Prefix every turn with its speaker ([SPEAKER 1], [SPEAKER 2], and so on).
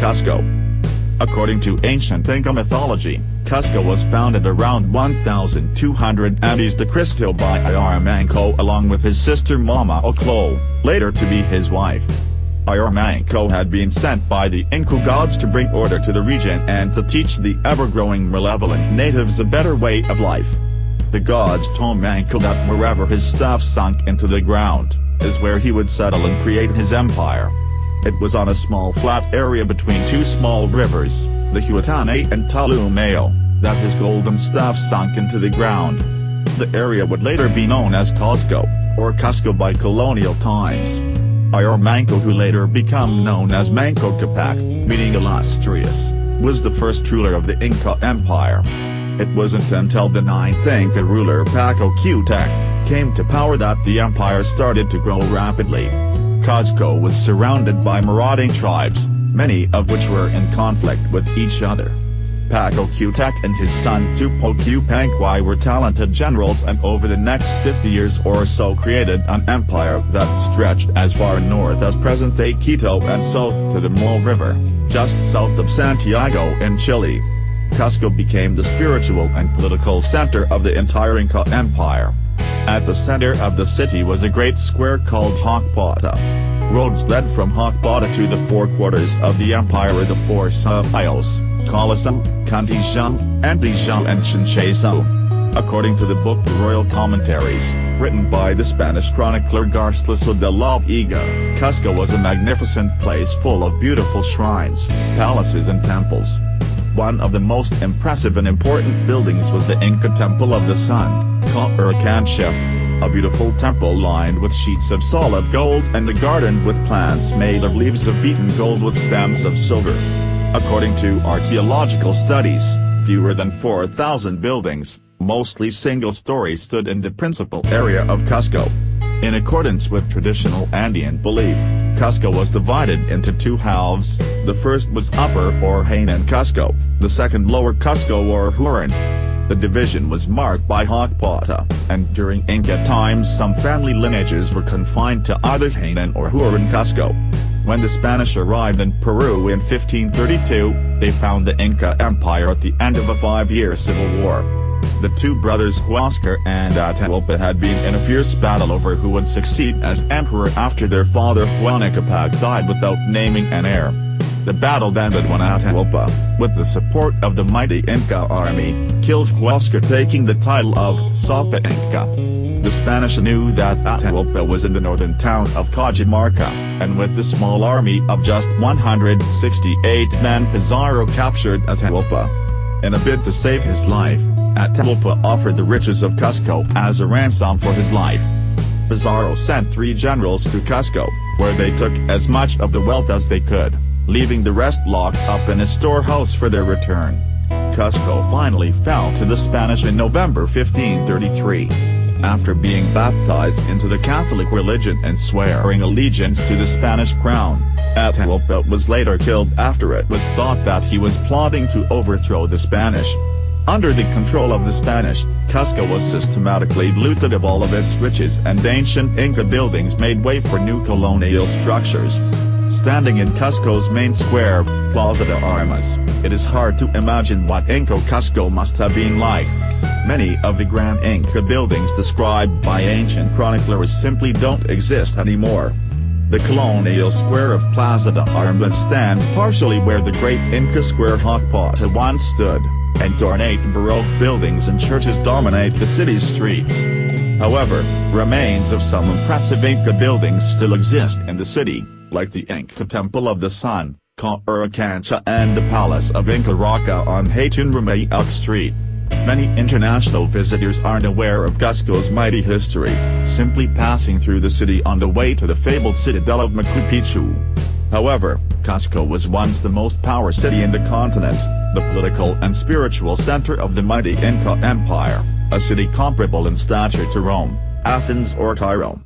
[SPEAKER 1] Cusco. According to ancient Inca mythology, Cusco was founded around 1200 AD Cristo by Ayar Manco along with his sister Mama Oclo, later to be his wife. Ayar Manco had been sent by the Inca gods to bring order to the region and to teach the ever-growing malevolent natives a better way of life. The gods told Manco that wherever his staff sunk into the ground, is where he would settle and create his empire. It was on a small flat area between two small rivers, the Huatane and Talumayo, that his golden staff sunk into the ground. The area would later be known as Cusco, or Cusco by colonial times. Ayar Manco, who later became known as Manco Capac, meaning illustrious, was the first ruler of the Inka Empire. It wasn't until the 9th Inka ruler Pachacútec came to power that the empire started to grow rapidly. Cusco was surrounded by marauding tribes, many of which were in conflict with each other. Pachacútec and his son Túpac Yupanqui were talented generals and over the next 50 years or so created an empire that stretched as far north as present-day Quito and south to the Maule River, just south of Santiago in Chile. Cusco became the spiritual and political center of the entire Inka Empire. At the center of the city was a great square called Haukaypata. Roads led from Haukaypata to the four quarters of the empire were the four Suyos, Qollasuyu, Kuntisuyu, Antisuyu and Chinchaysuyu. According to the book The Royal Commentaries, written by the Spanish chronicler Garcilaso de la Vega, Cusco was a magnificent place full of beautiful shrines, palaces and temples. One of the most impressive and important buildings was the Inka Temple of the Sun, Korikancha, a beautiful temple lined with sheets of solid gold and gardened with plants made of leaves of beaten gold with stems of silver. According to archaeological studies, fewer than 4,000 buildings, mostly single-story, stood in the principal area of Cusco. In accordance with traditional Andean belief, Cusco was divided into two halves. The first was Upper or Hanan Cusco, the second Lower Cusco or Hurin. The division was marked by Haukaypata, and during Inca times some family lineages were confined to either Hanan or Hurin Cusco. When the Spanish arrived in Peru in 1532, they found the Inca Empire at the end of a 5-year civil war. The two brothers Huáscar and Atahualpa had been in a fierce battle over who would succeed as emperor after their father Manco Capac died without naming an heir. The battle ended when Atahualpa, with the support of the mighty Inca army, killed Huáscar, taking the title of Sapa Inca. The Spanish knew that Atahualpa was in the northern town of Cajamarca, and with the small army of just 168 men Pizarro captured Atahualpa. In a bid to save his life, Atahualpa offered the riches of Cusco as a ransom for his life. Pizarro sent 3 generals to Cusco, where they took as much of the wealth as they could, leaving the rest locked up in a storehouse for their return. Cusco finally fell to the Spanish in November 1533. After being baptized into the Catholic religion and swearing allegiance to the Spanish crown, Atahualpa was later killed after it was thought that he was plotting to overthrow the Spanish. Under the control of the Spanish, Cusco was systematically looted of all of its riches, and ancient Inca buildings made way for new colonial structures. Standing in Cusco's main square, Plaza de Armas, it is hard to imagine what Inca Cusco must have been like. Many of the grand Inca buildings described by ancient chroniclers simply don't exist anymore. The colonial square of Plaza de Armas stands partially where the great Inca square Haukaypata once stood, and ornate Baroque buildings and churches dominate the city's streets. However, remains of some impressive Inca buildings still exist in the city, like the Inka Temple of the Sun, Korikancha, and the Palace of Inka Roca on Hatun Rumayuk Street. Many international visitors aren't aware of Cusco's mighty history, simply passing through the city on the way to the fabled citadel of Machu Picchu. However, Cusco was once the most powerful city in the continent, the political and spiritual center of the mighty Inka Empire, a city comparable in stature to Rome, Athens or Cairo.